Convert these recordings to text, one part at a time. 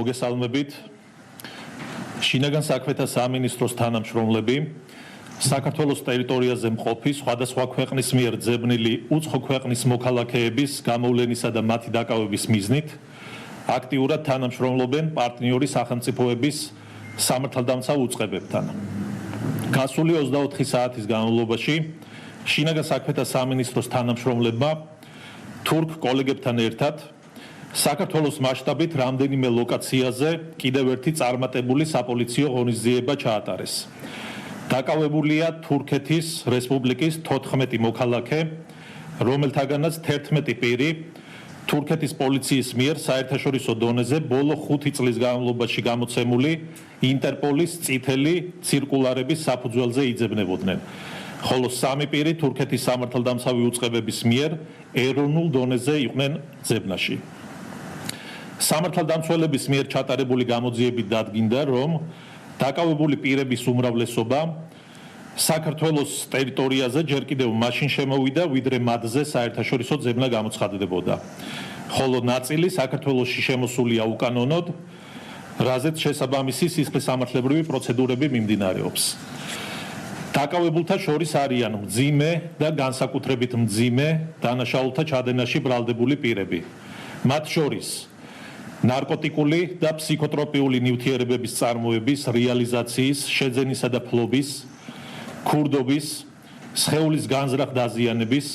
მოგესალმებით. შინაგან საქმეთა სამინისტროს თანამშრომლები საქართველოს ტერიტორიაზე მყოფი სხვადასხვა ქვეყნის მიერ ძებნილი უცხო ქვეყნის მოქალაქეების გამოვლენისა და მათი დაკავების მიზნით აქტიურად თანამშრომლობენ პარტნიორი სახელმწიფოების სამართალდამცავ უწყებებთან. გასული 24 საათის განმავლობაში შინაგან საქმეთა სამინისტროს თანამშრომლებმა თურქ კოლეგებთან ერთად საქართველოს მასშტაბით რამდენიმე ლოკაციაზე კიდევ ერთი წარმატებული საპოლიციო ღონისძიება ჩაატარეს. დაკავებულია თურქეთის რესპუბლიკის 14 მოქალაქე, რომელთაგანაც 11 პირი თურქეთის პოლიციის მიერ საერთაშორისო დონეზე ბოლო 5 წლის განმავლობაში გამოცემული ინტერპოლის წითელი ცირკულარების საფუძველზე იძებნებოდნენ. ხოლო 3 პირი თურქეთის სამართალდამცავი უწყებების მიერ ეროვნულ დონეზე იყვნენ ძებნაში. სამართალდამცველების მიერ ჩატარებული გამოძიებით დადგინდა, რომ დაკავებული პირების უმრავლესობა საქართველოს ტერიტორიაზე ჯერ კიდევ მაშინ შემოვიდა, ვიდრე მათზე საერთაშორისო ძებნა გამოცხადდებოდა. ხოლო ნაწილი საქართველოში შემოსულია უკანონოდ, რაზეც შესაბამისი სისხლისამართლებრივი პროცედურები მიმდინარეობს. დაკავებულთა შორის არიან მძიმე და განსაკუთრებით მძიმე დანაშაულთა ჩადენაში ბრალდებული პირები. მათ შორის ნარკოტიკული და ფსიქოტროპიული ნივთიერებების წარმოების, რეალიზაციის, შეძენისა და ფლობის, ქურდობის, სხეულის განზრახ დაზიანების,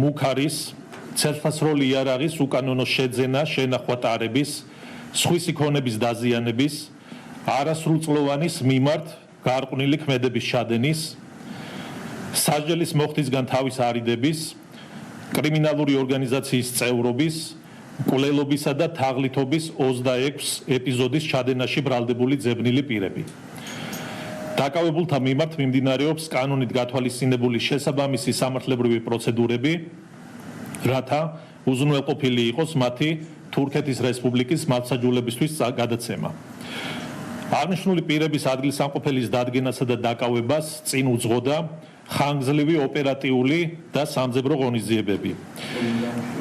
მუქარის, ცელფასროლი იარაღის უკანონო შეძენა, შენახვა ტარების, სხვისი ქონების დაზიანების, არასრულწლოვანის მიმართ გარყვნილი ქმედების ჩადენის, სასჯელის მოხდისგან თავის არიდების, კრიმინალური ორგანიზაციის წევრობის, მკვლელობისა და თაღლითობის 26 ეპიზოდის ჩადენაში ბრალდებული ძებნილი პირები. დაკავებულთა მიმართ მიმდინარეობს კანონით გათვალისწინებული შესაბამისი სამართლებრივი პროცედურები, რათა უზრუნველყოფილი იყოს მათი თურქეთის რესპუბლიკის მართლმსაჯულებისთვის გადაცემა. აღნიშნული პირების ადგილსამყოფელის დადგენასა და დაკავებას წინ უძღოდა ხანგრძლივი ოპერატიული და სამძებრო ღონისძიებები.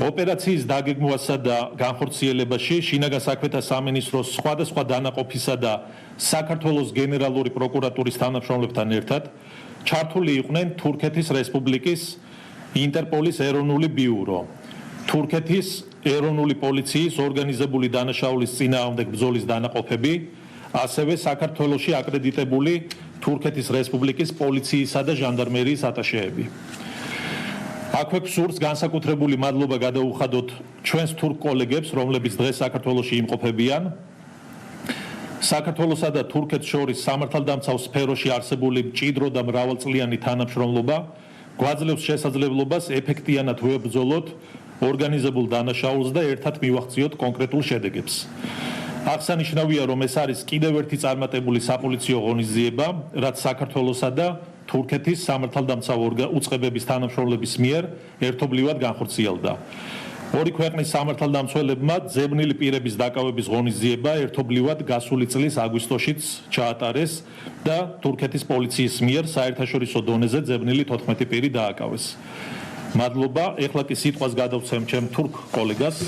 ოპერაციის დაგეგმვასა და განხორციელებაში შინაგან საქმეთა სამინისტროს სხვადასხვა დანაყოფისა და საქართველოს გენერალური პროკურატურის თანამშრომლებთან ერთად ჩართული იყვნენ თურქეთის რესპუბლიკის ინტერპოლის ეროვნული ბიურო, თურქეთის ეროვნული პოლიციის ორგანიზებული დანაშაულის წინააღმდეგ ბრძოლის დანაყოფები, ასევე საქართველოში აკრედიტებული თურქეთის რესპუბლიკის პოლიციისა და ჟანდარმერიის ატაშეები. აქვე გსურს განსაკუთრებული მადლობა გადაუხადოთ ჩვენს თურქ კოლეგებს, რომლებიც დღეს საქართველოში იმყოფებიან. საქართველოსა და თურქეთს შორის სამართალდამცავ სფეროში არსებული მჭიდრო და მრავალწლიანი თანამშრომლობა გვაძლევს შესაძლებლობას ეფექტიანად ვებრძოლოთ ორგანიზებულ დანაშაულს და ერთად მივახციოთ კონკრეტულ შედეგებს. აღსანიშნავია, რომ ეს არის კიდევ ერთი წარმატებული საპოლიციო ღონისძიება, რაც საქართველოსა და თურქეთის სამართალდამცავ უწყებების თანამშრომლების მიერ ერთობლივად განხორციელდა. ორი ქვეყნის სამართალდამცველებმა ძებნილი პირების დაკავების ღონისძიება ერთობლივად გასული წლის აგვისტოშიც ჩაატარეს და თურქეთის პოლიციის მიერ საერთაშორისო დონეზე ძებნილი 14 პირი დააკავეს. მადლობა, ეხლა კი სიტყვას გადავცემ ჩემ თურქ კოლეგას.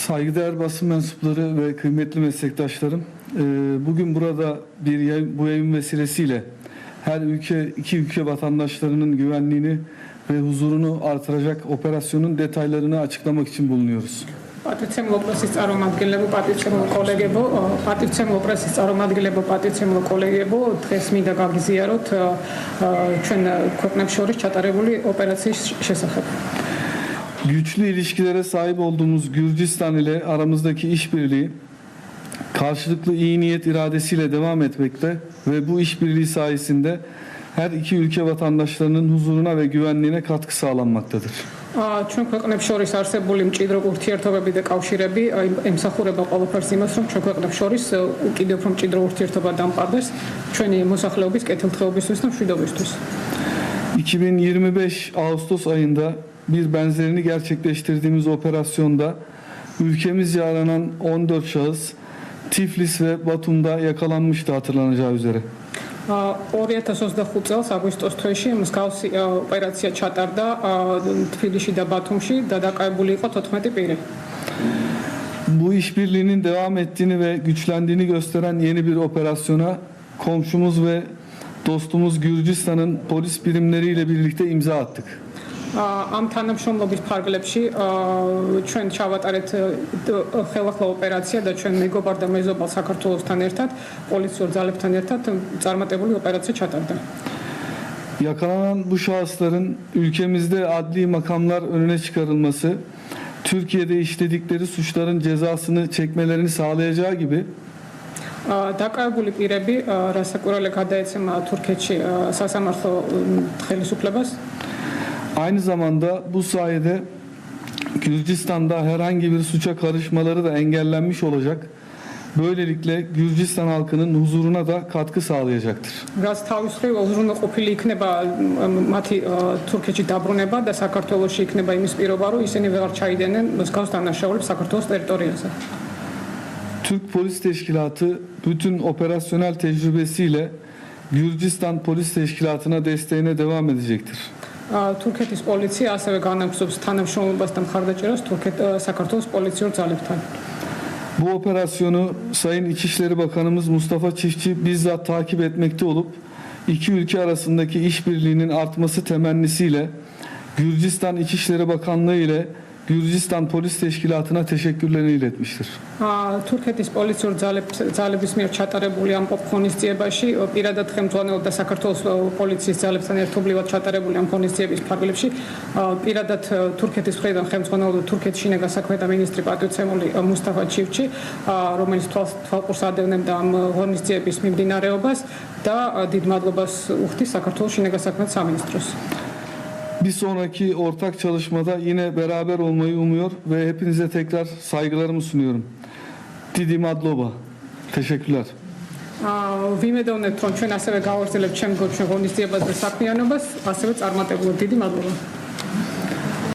Saygıdeğer basın mensupları ve kıymetli meslektaşlarım, bugün burada bu yayın vesilesiyle her iki ülke vatandaşlarının güvenliğini ve huzurunu artıracak operasyonun detaylarını açıklamak için bulunuyoruz. Patritsemlo operacიის წარმომადგენლებო, patritsemlo operacიის წარმომადგენლებო, patritsemlo კოლეგებო, დღეს მინდა გაგიზიაროთ ჩვენ ქვეყნებს შორის ჩატარებული ოპერაციის შესახებ. Güçlü ilişkilere sahip olduğumuz Gürcistan ile aramızdaki işbirliği karşılıklı iyi niyet iradesiyle devam etmekte ve bu işbirliği sayesinde her iki ülke vatandaşlarının huzuruna ve güvenliğine katkı sağlanmaktadır. ჩვენ ქვეყნებს შორის არსებული მჭიდრო ურთიერთობები და კავშირები ემსახურება ყველაფერს იმას, რომ ჩვენ ქვეყნებს შორის კიდევ უფრო მჭიდრო ურთიერთობა დამყარდეს ჩვენი მოსახლეობის კეთილდღეობისთვის და მშვიდობისთვის. 2025 Ağustos ayında bir benzerini gerçekleştirdiğimiz operasyonda ülkemizce aranan 14 şahıs Tiflis ve Batum'da yakalanmıştı hatırlanacağı üzere. 2025 წელს აგვისტოს თვეში მსგავსი ოპერაცია ჩატარდა თბილისში და ბათუმში და დაკავებული იყო 14 პირი. Bu işbirliğinin devam ettiğini ve güçlendiğini gösteren yeni bir operasyona komşumuz ve dostumuz Gürcistan'ın polis birimleriyle birlikte imza attık. Am თანამშრომლობის ფარგლებში ჩვენ ჩავატარეთ ხელახლა ოპერაცია და ჩვენ მეგობარ და მეზობალ საქართველოსთან ერთად, პოლიციურ ძალებთან ერთად წარმატებული ოპერაცია ჩატარდა. Yakalanan bu şahısların ülkemizde adli makamlar önüne çıkarılması, Türkiye'de işledikleri suçların cezasını çekmelerini sağlayacağı gibi დაკავებული პირები რასაკურველე გადაეცემა თურქეთში სასამართლო ხელისუფლებას. aynı zamanda bu sayede Gürcistan'da herhangi bir suça karışmaları da engellenmiş olacak. Böylelikle Gürcistan halkının huzuruna da katkı sağlayacaktır. რაც თავის მხრივ უზრუნველყოფილი იქნება მათი თურქეთში დაბრუნება და საქართველოში იქნება იმის პირობა, რომ ისინი ვეღარ ჩაიდენენ მსგავს დანაშაულებს საქართველოს ტერიტორიაზე. Türk Polis Teşkilatı bütün operasyonel tecrübesiyle Gürcistan Polis Teşkilatı'na desteğine devam edecektir. თურქეთის პოლიცია ასევე განაგრძობს თანამშრომლობას და მხარდაჭერას საქართველოს პოლიციურ ძალებთან. Bu operasyonu Sayın İçişleri Bakanımız Mustafa Çiftçi bizzat takip etmekte olup iki ülke arasındaki işbirliğinin artması temennisiyle Gürcistan İçişleri Bakanlığı ile Gürcistan Polis Teşkilatı'na teşekkürlerini iletmiştir. თურქეთის პოლიციურ ძალების მიერ ჩატარებული ამ ღონისძიებაში პირადად ხელმძღვანელობდა საქართველოს პოლიციის ძალებთან ერთობლივად ჩატარებული ამ ღონისძიების ფარგლებში პირადად თურქეთის მხრიდან ხელმძღვანელობდა თურქეთის შინაგან საქმეთა მინისტრი პატივცემული მუსტაფა ჩივჩი, რომელიც თვალყურს ადევნებდა ამ ღონისძიების მიმდინარეობას და დიდ მადლობას უხდის საქართველოს შინაგან საქმეთა სამინისტროს. Bir sonraki ortak çalışmada yine beraber olmayı umuyor ve hepinize tekrar saygılarımı sunuyorum. Didi Madloba. Teşekkürler. ვიმედოვნებთ, რომ ჩვენ ასევე გავაგრძელებთ შემდგომ ღონისძიებას და საქმიანობას, ასევე წარმატებულად დიდი მადლობა.